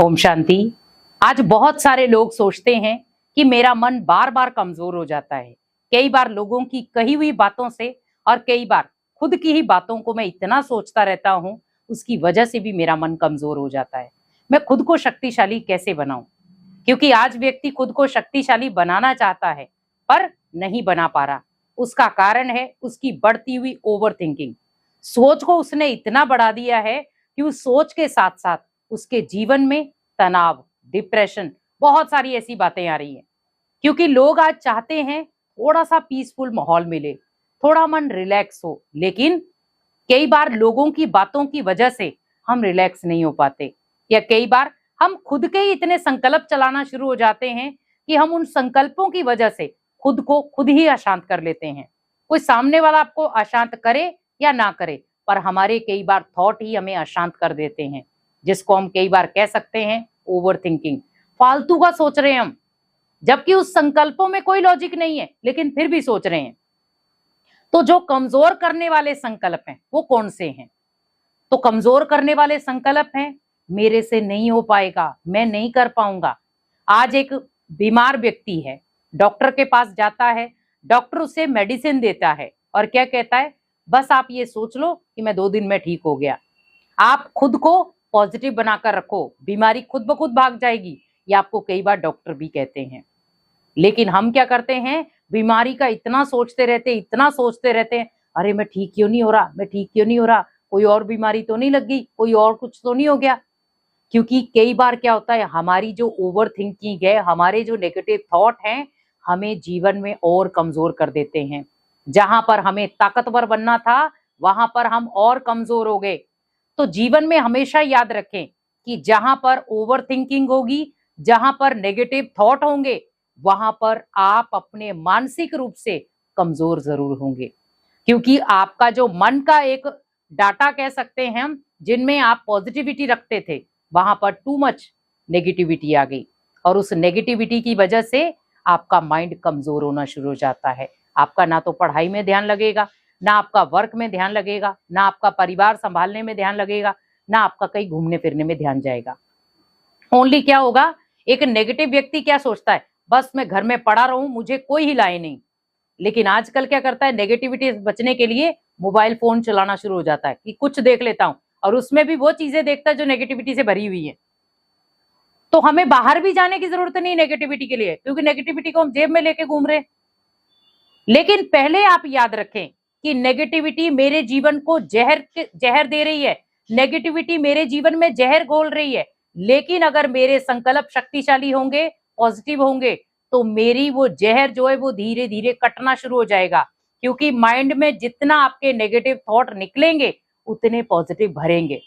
ओम शांति। आज बहुत सारे लोग सोचते हैं कि मेरा मन बार बार कमजोर हो जाता है। कई बार लोगों की कही हुई बातों से और कई बार खुद की ही बातों को मैं इतना सोचता रहता हूँ, उसकी वजह से भी मेरा मन कमजोर हो जाता है। मैं खुद को शक्तिशाली कैसे बनाऊं? क्योंकि आज व्यक्ति खुद को शक्तिशाली बनाना चाहता है पर नहीं बना पा रहा। उसका कारण है उसकी बढ़ती हुई ओवर थिंकिंग। सोच को उसने इतना बढ़ा दिया है कि उस सोच के साथ साथ उसके जीवन में तनाव, डिप्रेशन, बहुत सारी ऐसी बातें आ रही हैं। क्योंकि लोग आज चाहते हैं थोड़ा सा पीसफुल माहौल मिले, थोड़ा मन रिलैक्स हो, लेकिन कई बार लोगों की बातों की वजह से हम रिलैक्स नहीं हो पाते, या कई बार हम खुद के ही इतने संकल्प चलाना शुरू हो जाते हैं कि हम उन संकल्पों की वजह से खुद को खुद ही अशांत कर लेते हैं। कोई सामने वाला आपको अशांत करे या ना करे, पर हमारे कई बार थॉट ही हमें अशांत कर देते हैं, जिसको हम कई बार कह सकते हैं ओवर थिंकिंग। फालतू का सोच रहे हैं हम, जबकि उस संकल्पों में कोई लॉजिक नहीं है, लेकिन फिर भी सोच रहे हैं। तो जो कमजोर करने वाले संकल्प हैं वो कौन से हैं? तो कमजोर करने वाले संकल्प हैं, मेरे से नहीं हो पाएगा, मैं नहीं कर पाऊंगा। आज एक बीमार व्यक्ति है, डॉक्टर के पास जाता है, डॉक्टर उसे मेडिसिन देता है और क्या कहता है, बस आप ये सोच लो कि मैं 2 दिन में ठीक हो गया। आप खुद को पॉजिटिव बनाकर रखो, बीमारी खुद ब खुद भाग जाएगी, ये आपको कई बार डॉक्टर भी कहते हैं। लेकिन हम क्या करते हैं, बीमारी का इतना सोचते रहते, इतना सोचते रहते हैं, अरे मैं ठीक क्यों नहीं हो रहा, मैं ठीक क्यों नहीं हो रहा, कोई और बीमारी तो नहीं लग गई, कोई और कुछ तो नहीं हो गया। क्योंकि कई बार क्या होता है, हमारी जो ओवर थिंकिंग है, हमारे जो नेगेटिव थॉट हैं, हमें जीवन में और कमजोर कर देते हैं। जहां पर हमें ताकतवर बनना था, वहां पर हम और कमजोर हो गए। तो जीवन में हमेशा याद रखें कि जहां पर ओवर थिंकिंग होगी, जहां पर नेगेटिव थॉट होंगे, वहां पर आप अपने मानसिक रूप से कमजोर जरूर होंगे। क्योंकि आपका जो मन का एक डाटा कह सकते हैं हम, जिनमें आप पॉजिटिविटी रखते थे, वहां पर टू मच नेगेटिविटी आ गई, और उस नेगेटिविटी की वजह से आपका माइंड कमजोर होना शुरू हो जाता है। आपका ना तो पढ़ाई में ध्यान लगेगा, ना आपका वर्क में ध्यान लगेगा, ना आपका परिवार संभालने में ध्यान लगेगा, ना आपका कहीं घूमने फिरने में ध्यान जाएगा। ओनली क्या होगा, एक नेगेटिव व्यक्ति क्या सोचता है, बस मैं घर में पड़ा रहूं, मुझे कोई हिलाए नहीं। लेकिन आजकल क्या करता है, नेगेटिविटी से बचने के लिए मोबाइल फोन चलाना शुरू हो जाता है कि कुछ देख लेता हूं, और उसमें भी वो चीजें देखता है जो नेगेटिविटी से भरी हुई है। तो हमें बाहर भी जाने की जरूरत नहीं नेगेटिविटी के लिए, क्योंकि नेगेटिविटी को हम जेब में लेके घूम रहे हैं। लेकिन पहले आप याद रखें कि नेगेटिविटी मेरे जीवन को जहर दे रही है, नेगेटिविटी मेरे जीवन में जहर घोल रही है। लेकिन अगर मेरे संकल्प शक्तिशाली होंगे, पॉजिटिव होंगे, तो मेरी वो जहर जो है वो धीरे धीरे कटना शुरू हो जाएगा। क्योंकि माइंड में जितना आपके नेगेटिव थॉट निकलेंगे, उतने पॉजिटिव भरेंगे।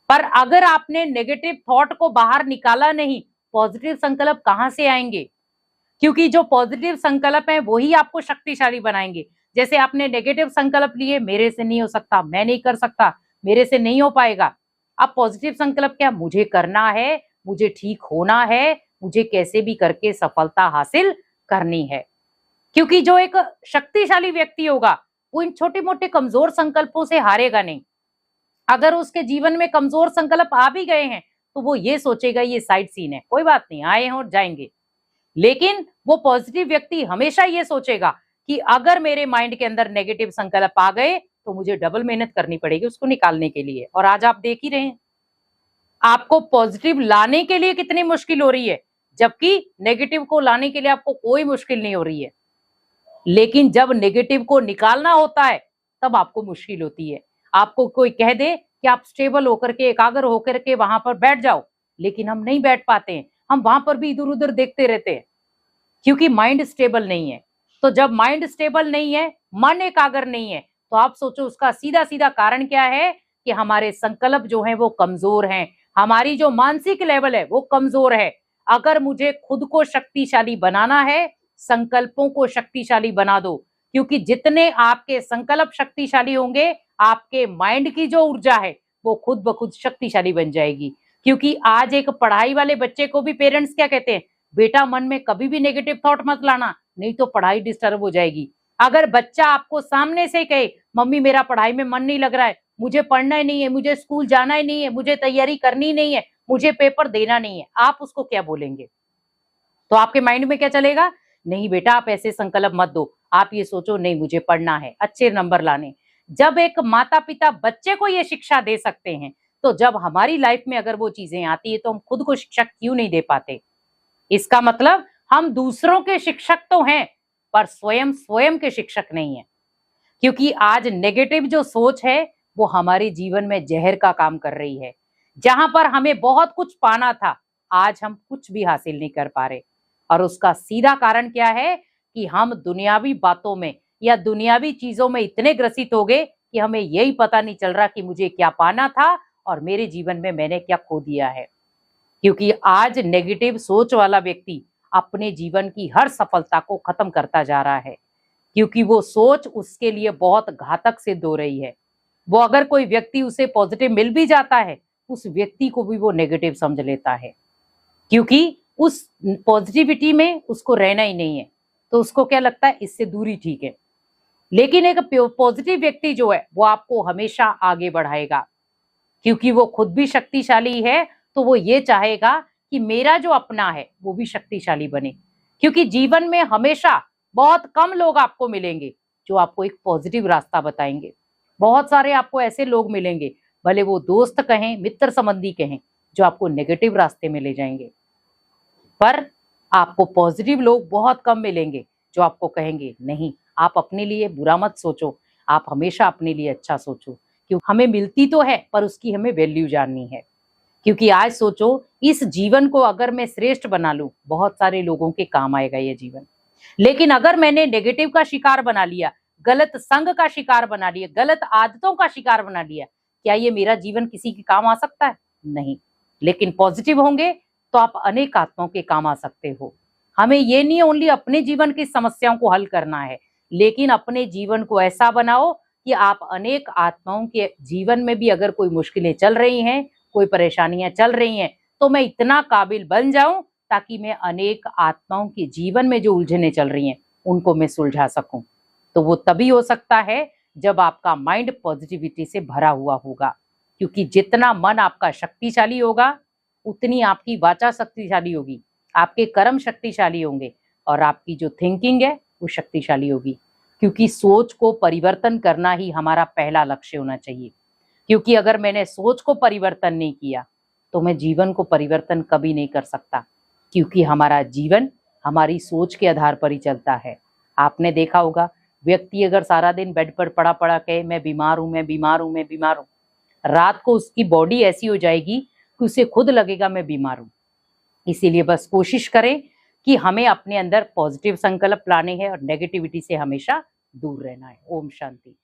पर अगर आपने नेगेटिव थॉट को बाहर निकाला नहीं, पॉजिटिव संकल्प कहां से आएंगे? क्योंकि जो पॉजिटिव संकल्प हैं वही आपको शक्तिशाली बनाएंगे। जैसे आपने नेगेटिव संकल्प लिए, मेरे से नहीं हो सकता, मैं नहीं कर सकता, मेरे से नहीं हो पाएगा। अब पॉजिटिव संकल्प क्या, मुझे करना है, मुझे ठीक होना है, मुझे कैसे भी करके सफलता हासिल करनी है। क्योंकि जो एक शक्तिशाली व्यक्ति होगा, वो इन छोटे मोटे कमजोर संकल्पों से हारेगा नहीं। अगर उसके जीवन में कमजोर संकल्प आ भी गए हैं, तो वो ये सोचेगा ये साइड सीन है, कोई बात नहीं, आए हैं और जाएंगे। लेकिन वो पॉजिटिव व्यक्ति हमेशा ये सोचेगा कि अगर मेरे माइंड के अंदर नेगेटिव संकल्प आ गए, तो मुझे डबल मेहनत करनी पड़ेगी उसको निकालने के लिए। और आज आप देख ही रहे हैं, आपको पॉजिटिव लाने के लिए कितनी मुश्किल हो रही है, जबकि नेगेटिव को लाने के लिए आपको कोई मुश्किल नहीं हो रही है। लेकिन जब नेगेटिव को निकालना होता है, तब आपको मुश्किल होती है। आपको कोई कह दे कि आप स्टेबल होकर के, एकाग्र होकर के वहां पर बैठ जाओ, लेकिन हम नहीं बैठ पाते हैं। हम वहां पर भी इधर उधर देखते रहते हैं, क्योंकि माइंड स्टेबल नहीं है। तो जब माइंड स्टेबल नहीं है, मन एकाग्र नहीं है, तो आप सोचो उसका सीधा सीधा कारण क्या है कि हमारे संकल्प जो हैं वो कमजोर हैं, हमारी जो मानसिक लेवल है वो कमजोर है। अगर मुझे खुद को शक्तिशाली बनाना है, संकल्पों को शक्तिशाली बना दो। क्योंकि जितने आपके संकल्प शक्तिशाली होंगे, आपके माइंड की जो ऊर्जा है वो खुद ब खुद शक्तिशाली बन जाएगी। क्योंकि आज एक पढ़ाई वाले बच्चे को भी पेरेंट्स क्या कहते हैं, बेटा मन में कभी भी नेगेटिव थॉट मत लाना, नहीं तो पढ़ाई डिस्टर्ब हो जाएगी। अगर बच्चा आपको सामने से कहे, मम्मी मेरा पढ़ाई में मन नहीं लग रहा है, मुझे पढ़ना ही नहीं है, मुझे स्कूल जाना ही नहीं है, मुझे तैयारी करनी नहीं है, मुझे पेपर देना नहीं है, आप उसको क्या बोलेंगे? तो आपके माइंड में क्या चलेगा? नहीं बेटा, आप ऐसे संकल्प मत दो, आप ये सोचो नहीं मुझे पढ़ना है, अच्छे नंबर लाने। जब एक माता पिता बच्चे को ये शिक्षा दे सकते हैं, तो जब हमारी लाइफ में अगर वो चीजें आती है तो हम खुद को शिक्षा क्यों नहीं दे पाते? इसका मतलब हम दूसरों के शिक्षक तो हैं, पर स्वयं स्वयं के शिक्षक नहीं है। क्योंकि आज नेगेटिव जो सोच है वो हमारे जीवन में जहर का काम कर रही है। जहां पर हमें बहुत कुछ पाना था, आज हम कुछ भी हासिल नहीं कर पा रहे। और उसका सीधा कारण क्या है कि हम दुनियावी बातों में या दुनियावी चीजों में इतने ग्रसित हो गए कि हमें यही पता नहीं चल रहा कि मुझे क्या पाना था और मेरे जीवन में मैंने क्या खो दिया है। क्योंकि आज नेगेटिव सोच वाला व्यक्ति अपने जीवन की हर सफलता को खत्म करता जा रहा है, क्योंकि वो सोच उसके लिए बहुत घातक सिद्ध हो रही है। वो अगर कोई व्यक्ति उसे पॉजिटिव मिल भी जाता है, उस व्यक्ति को भी वो नेगेटिव समझ लेता है, क्योंकि उस पॉजिटिविटी में उसको रहना ही नहीं है। तो उसको क्या लगता है, इससे दूरी ठीक है। लेकिन एक पॉजिटिव व्यक्ति जो है वो आपको हमेशा आगे बढ़ाएगा, क्योंकि वो खुद भी शक्तिशाली है। तो वो ये चाहेगा कि मेरा जो अपना है वो भी शक्तिशाली बने। क्योंकि जीवन में हमेशा बहुत कम लोग आपको मिलेंगे जो आपको एक पॉजिटिव रास्ता बताएंगे। बहुत सारे आपको ऐसे लोग मिलेंगे, भले वो दोस्त कहें, मित्र संबंधी कहें, जो आपको नेगेटिव रास्ते में ले जाएंगे। पर आपको पॉजिटिव लोग बहुत कम मिलेंगे जो आपको कहेंगे नहीं, आप अपने लिए बुरा मत सोचो, आप हमेशा अपने लिए अच्छा सोचो। क्योंकि हमें मिलती तो है पर उसकी हमें वैल्यू जाननी है। क्योंकि आज सोचो, इस जीवन को अगर मैं श्रेष्ठ बना लूं, बहुत सारे लोगों के काम आएगा ये जीवन। लेकिन अगर मैंने नेगेटिव का शिकार बना लिया, गलत संग का शिकार बना लिया, गलत आदतों का शिकार बना लिया, क्या ये मेरा जीवन किसी के काम आ सकता है? नहीं। लेकिन पॉजिटिव होंगे तो आप अनेक आत्माओं के काम आ सकते हो। हमें ये नहीं ओनली अपने जीवन की समस्याओं को हल करना है, लेकिन अपने जीवन को ऐसा बनाओ कि आप अनेक आत्माओं के जीवन में भी अगर कोई मुश्किलें चल रही हैं, कोई परेशानियां चल रही हैं, तो मैं इतना काबिल बन जाऊं ताकि मैं अनेक आत्माओं के जीवन में जो उलझने चल रही हैं उनको मैं सुलझा सकूं। तो वो तभी हो सकता है जब आपका माइंड पॉजिटिविटी से भरा हुआ होगा। क्योंकि जितना मन आपका शक्तिशाली होगा, उतनी आपकी वाचा शक्तिशाली होगी, आपके कर्म शक्तिशाली होंगे और आपकी जो थिंकिंग है वो शक्तिशाली होगी। क्योंकि सोच को परिवर्तन करना ही हमारा पहला लक्ष्य होना चाहिए। क्योंकि अगर मैंने सोच को परिवर्तन नहीं किया तो मैं जीवन को परिवर्तन कभी नहीं कर सकता। क्योंकि हमारा जीवन हमारी सोच के आधार पर ही चलता है। आपने देखा होगा, व्यक्ति अगर सारा दिन बेड पर पड़ा पड़ा कहे मैं बीमार हूं, मैं बीमार हूं, मैं बीमार हूं, रात को उसकी बॉडी ऐसी हो जाएगी कि उसे खुद लगेगा मैं बीमार हूं। इसीलिए बस कोशिश करें कि हमें अपने अंदर पॉजिटिव संकल्प लाने हैं और नेगेटिविटी से हमेशा दूर रहना है। ओम शांति।